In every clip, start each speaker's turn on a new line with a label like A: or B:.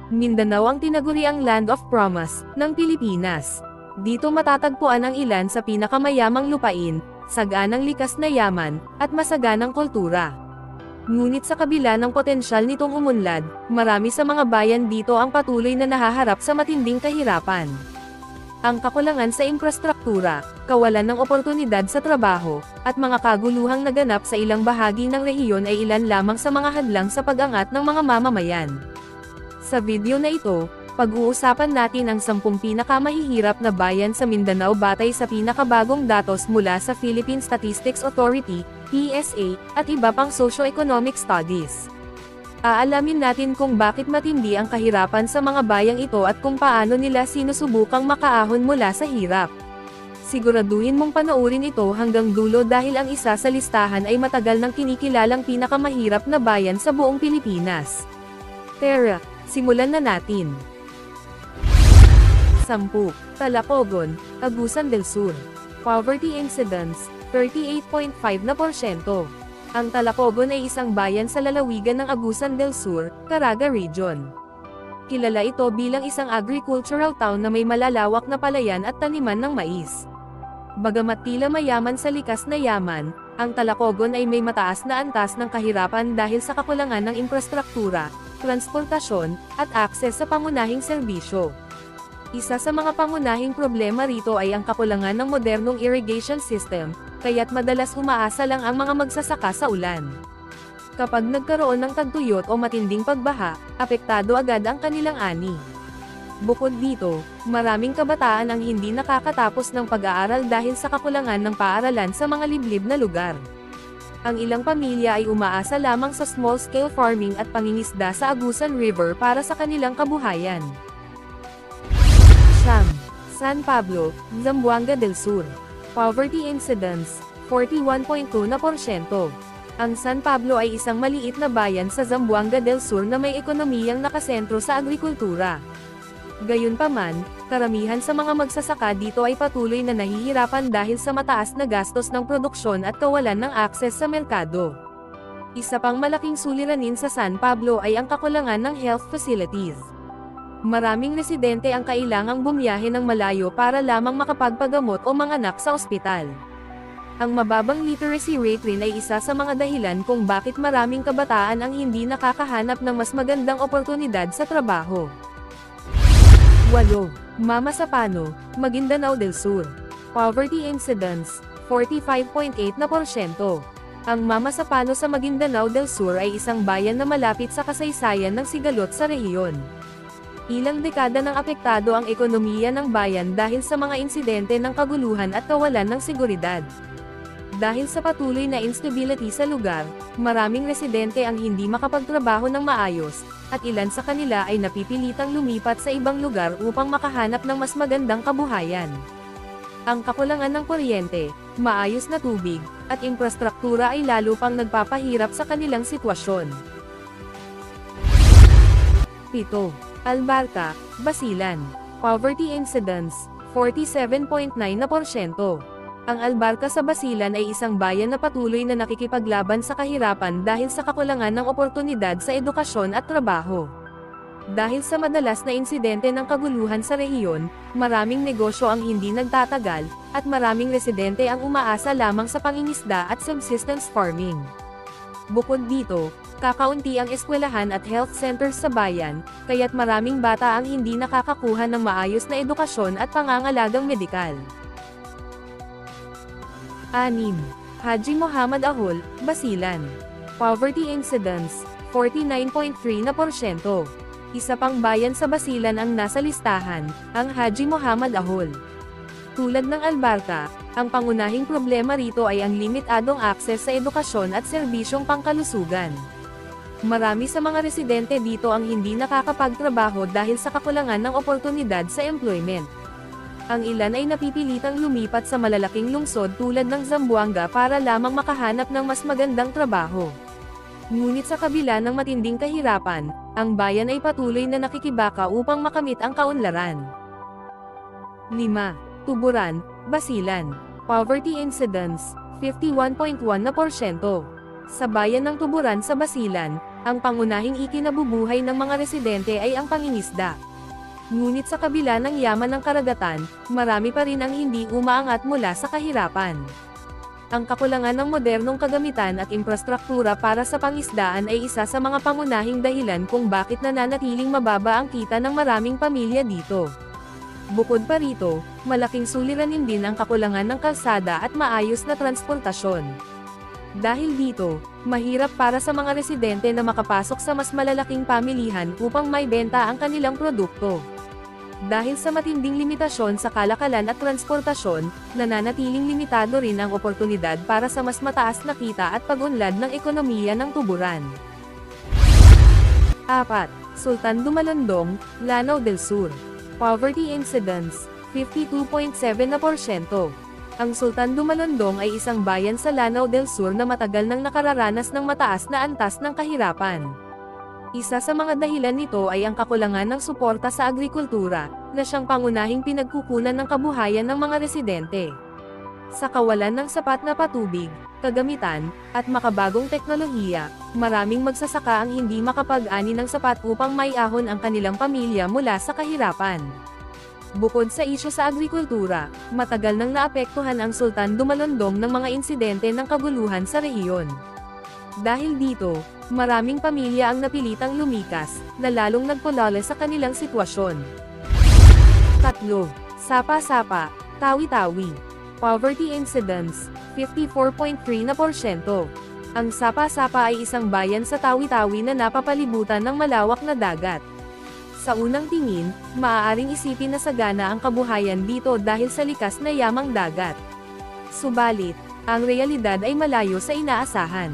A: Mindanao ang tinaguriang Land of Promise ng Pilipinas. Dito matatagpuan ang ilan sa pinakamayamang lupain, saganang likas na yaman, at masaganang kultura. Ngunit sa kabila ng potensyal nitong umunlad, marami sa mga bayan dito ang patuloy na nahaharap sa matinding kahirapan. Ang kakulangan sa infrastruktura, kawalan ng oportunidad sa trabaho, at mga kaguluhang naganap sa ilang bahagi ng rehiyon ay ilan lamang sa mga hadlang sa pag-angat ng mga mamamayan. Sa video na ito, pag-uusapan natin ang 10 pinakamahihirap na bayan sa Mindanao batay sa pinakabagong datos mula sa Philippine Statistics Authority, PSA, at iba pang socio-economic studies. Aalamin natin kung bakit matindi ang kahirapan sa mga bayang ito at kung paano nila sinusubukang makaahon mula sa hirap. Siguraduhin mong panoorin ito hanggang dulo dahil ang isa sa listahan ay matagal nang kinikilalang pinakamahirap na bayan sa buong Pilipinas. Tara, simulan na natin. 10. Talacogon, Agusan del Sur. Poverty Incidence, 38.5%. Ang Talacogon ay isang bayan sa lalawigan ng Agusan del Sur, Caraga Region. Kilala ito bilang isang agricultural town na may malalawak na palayan at taniman ng mais. Bagamat tila mayaman sa likas na yaman, ang Talacogon ay may mataas na antas ng kahirapan dahil sa kakulangan ng infrastruktura, transportasyon, at akses sa pangunahing serbisyo. Isa sa mga pangunahing problema rito ay ang kakulangan ng modernong irrigation system, kaya't madalas umaasa lang ang mga magsasaka sa ulan. Kapag nagkaroon ng tagtuyot o matinding pagbaha, apektado agad ang kanilang ani. Bukod dito, maraming kabataan ang hindi nakakatapos ng pag-aaral dahil sa kakulangan ng paaralan sa mga liblib na lugar. Ang ilang pamilya ay umaasa lamang sa small-scale farming at pangingisda sa Agusan River para sa kanilang kabuhayan. San Pablo, Zamboanga del Sur. Poverty Incidence, 41.2%. Ang San Pablo ay isang maliit na bayan sa Zamboanga del Sur na may ekonomiyang nakasentro sa agrikultura. Gayunpaman, karamihan sa mga magsasaka dito ay patuloy na nahihirapan dahil sa mataas na gastos ng produksyon at kawalan ng akses sa merkado. Isa pang malaking suliranin sa San Pablo ay ang kakulangan ng health facilities. Maraming residente ang kailangang bumiyahe ng malayo para lamang makapagpagamot o manganak sa ospital. Ang mababang literacy rate rin ay isa sa mga dahilan kung bakit maraming kabataan ang hindi nakakahanap ng mas magandang oportunidad sa trabaho. 8. Mamasapano, Maguindanao del Sur. Poverty Incidence, 45.8%. Ang Mamasapano sa Maguindanao del Sur ay isang bayan na malapit sa kasaysayan ng sigalot sa rehiyon. Ilang dekada nang apektado ang ekonomiya ng bayan dahil sa mga insidente ng kaguluhan at kawalan ng seguridad. Dahil sa patuloy na instability sa lugar, maraming residente ang hindi makapagtrabaho ng maayos, at ilan sa kanila ay napipilitang lumipat sa ibang lugar upang makahanap ng mas magandang kabuhayan. Ang kakulangan ng kuryente, maayos na tubig, at infrastruktura ay lalo pang nagpapahirap sa kanilang sitwasyon. 7. Albarca, Basilan. Poverty Incidence, 47.9%. Ang Albarca sa Basilan ay isang bayan na patuloy na nakikipaglaban sa kahirapan dahil sa kakulangan ng oportunidad sa edukasyon at trabaho. Dahil sa madalas na insidente ng kaguluhan sa rehiyon, maraming negosyo ang hindi nagtatagal, at maraming residente ang umaasa lamang sa pangingisda at subsistence farming. Bukod dito, kakaunti ang eskwelahan at health centers sa bayan, kaya't maraming bata ang hindi nakakakuha ng maayos na edukasyon at pangangalagang medikal. 6. Haji Muhammad Ahol, Basilan. Poverty Incidence, 49.3%. Isa pang bayan sa Basilan ang nasa listahan, ang Haji Muhammad Ahol. Tulad ng Albarca, ang pangunahing problema rito ay ang limitadong akses sa edukasyon at serbisyong pangkalusugan. Marami sa mga residente dito ang hindi nakakapagtrabaho dahil sa kakulangan ng oportunidad sa employment. Ang ilan ay napipilitang lumipat sa malalaking lungsod tulad ng Zamboanga para lamang makahanap ng mas magandang trabaho. Ngunit sa kabila ng matinding kahirapan, ang bayan ay patuloy na nakikibaka upang makamit ang kaunlaran. 5. Tuburan, Basilan. Poverty Incidence, 51.1%. Sa bayan ng Tuburan sa Basilan, Ang pangunahing ikinabubuhay ng mga residente ay ang pangingisda. Ngunit sa kabila ng yaman ng karagatan, marami pa rin ang hindi umaangat mula sa kahirapan. Ang kakulangan ng modernong kagamitan at infrastruktura para sa pangisdaan ay isa sa mga pangunahing dahilan kung bakit nananatiling mababa ang kita ng maraming pamilya dito. Bukod pa rito, malaking suliranin din ang kakulangan ng kalsada at maayos na transportasyon. Dahil dito, mahirap para sa mga residente na makapasok sa mas malalaking pamilihan upang maibenta ang kanilang produkto. Dahil sa matinding limitasyon sa kalakalan at transportasyon, nananatiling limitado rin ang oportunidad para sa mas mataas na kita at pag-unlad ng ekonomiya ng tuburan. 4. Sultan Dumalondong, Lanao del Sur. Poverty Incidence, 52.7%. Ang Sultan Dumalondong ay isang bayan sa Lanao del Sur na matagal nang nakararanas ng mataas na antas ng kahirapan. Isa sa mga dahilan nito ay ang kakulangan ng suporta sa agrikultura, na siyang pangunahing pinagkukunan ng kabuhayan ng mga residente. Sa kawalan ng sapat na patubig, kagamitan, at makabagong teknolohiya, maraming magsasaka ang hindi makapag-ani ng sapat upang maiahon ang kanilang pamilya mula sa kahirapan. Bukod sa isyu sa agrikultura, matagal nang naapektuhan ang Sultan Dumalondong ng mga insidente ng kaguluhan sa rehiyon. Dahil dito, maraming pamilya ang napilitang lumikas, na lalong nagpulala sa kanilang sitwasyon. 3. Sapa-Sapa, Tawi-Tawi. Poverty Incidence, 54.3%. Ang Sapa-Sapa ay isang bayan sa Tawi-Tawi na napapalibutan ng malawak na dagat. Sa unang tingin, maaaring isipin na sagana ang kabuhayan dito dahil sa likas na yamang dagat. Subalit, ang realidad ay malayo sa inaasahan.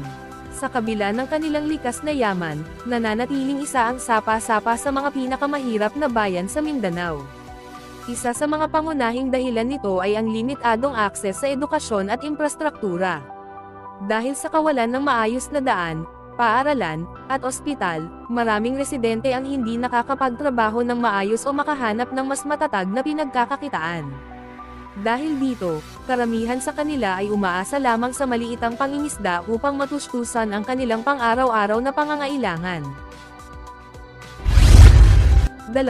A: Sa kabila ng kanilang likas na yaman, nananatiling isa ang Sapa-Sapa sa mga pinakamahirap na bayan sa Mindanao. Isa sa mga pangunahing dahilan nito ay ang limitadong akses sa edukasyon at infrastruktura. Dahil sa kawalan ng maayos na daan, paaralan, at ospital, maraming residente ang hindi nakakapagtrabaho ng maayos o makahanap ng mas matatag na pinagkakakitaan. Dahil dito, karamihan sa kanila ay umaasa lamang sa maliitang pangingisda upang matustusan ang kanilang pang-araw-araw na pangangailangan. 2.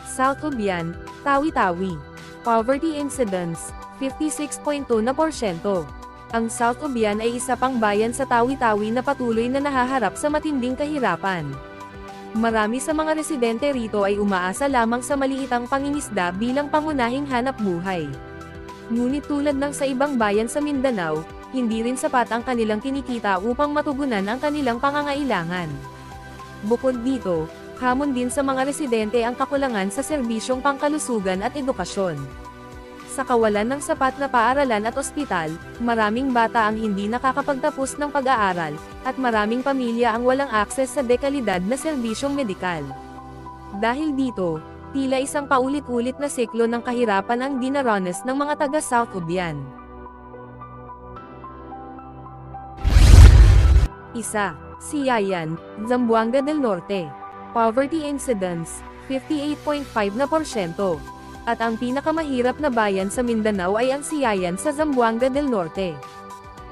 A: South Ubian, Tawi-Tawi. Poverty Incidence, 56.2%. Ang South Ubian ay isa pang bayan sa Tawi-Tawi na patuloy na nahaharap sa matinding kahirapan. Marami sa mga residente rito ay umaasa lamang sa maliitang pangingisda bilang pangunahing hanap buhay. Ngunit tulad ng sa ibang bayan sa Mindanao, hindi rin sapat ang kanilang kinikita upang matugunan ang kanilang pangangailangan. Bukod dito, hamon din sa mga residente ang kakulangan sa serbisyong pangkalusugan at edukasyon. Sa kawalan ng sapat na paaralan at ospital, maraming bata ang hindi nakakapagtapos ng pag-aaral, at maraming pamilya ang walang akses sa dekalidad na serbisyong medikal. Dahil dito, tila isang paulit-ulit na siklo ng kahirapan ang dinaranas ng mga taga South Ubian. 1. Siayan, Zamboanga del Norte. Poverty Incidence, 58.5%. At ang pinakamahirap na bayan sa Mindanao ay ang Siayan sa Zamboanga del Norte.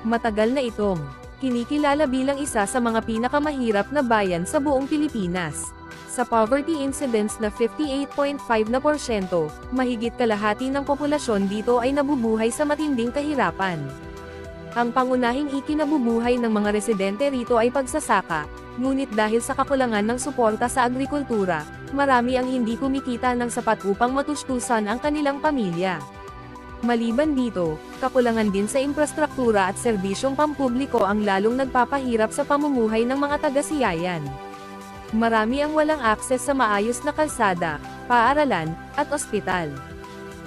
A: Matagal na itong kinikilala bilang isa sa mga pinakamahirap na bayan sa buong Pilipinas. Sa poverty incidence na 58.5%, mahigit kalahati ng populasyon dito ay nabubuhay sa matinding kahirapan. Ang pangunahing ikinabubuhay ng mga residente rito ay pagsasaka, ngunit dahil sa kakulangan ng suporta sa agrikultura, marami ang hindi kumikita ng sapat upang matustusan ang kanilang pamilya. Maliban dito, kakulangan din sa infrastruktura at serbisyong pampubliko ang lalong nagpapahirap sa pamumuhay ng mga taga-Siayan. Marami ang walang akses sa maayos na kalsada, paaralan, at ospital.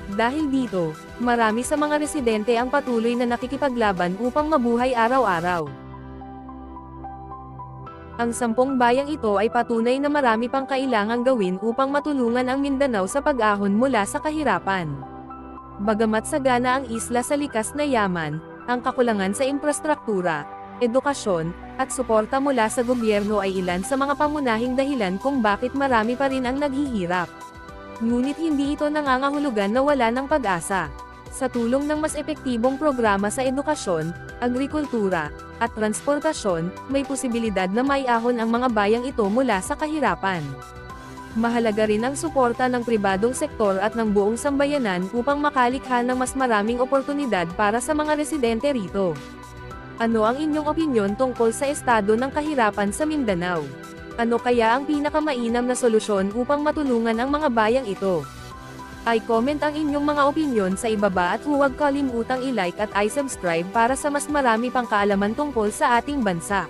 A: Dahil dito, marami sa mga residente ang patuloy na nakikipaglaban upang mabuhay araw-araw. Ang 10 bayang ito ay patunay na marami pang kailangang gawin upang matulungan ang Mindanao sa pag-ahon mula sa kahirapan. Bagamat sagana ang isla sa likas na yaman, ang kakulangan sa infrastruktura, edukasyon, at suporta mula sa gobyerno ay ilan sa mga pangunahing dahilan kung bakit marami pa rin ang naghihirap. Ngunit hindi ito nangangahulugan na wala ng pag-asa. Sa tulong ng mas epektibong programa sa edukasyon, agrikultura, at transportasyon, may posibilidad na maiahon ang mga bayang ito mula sa kahirapan. Mahalaga rin ang suporta ng pribadong sektor at ng buong sambayanan upang makalikha ng mas maraming oportunidad para sa mga residente rito. Ano ang inyong opinyon tungkol sa estado ng kahirapan sa Mindanao? Ano kaya ang pinakamainam na solusyon upang matulungan ang mga bayang ito? I-comment ang inyong mga opinyon sa ibaba at huwag kalimutang i-like at i-subscribe para sa mas marami pang kaalaman tungkol sa ating bansa.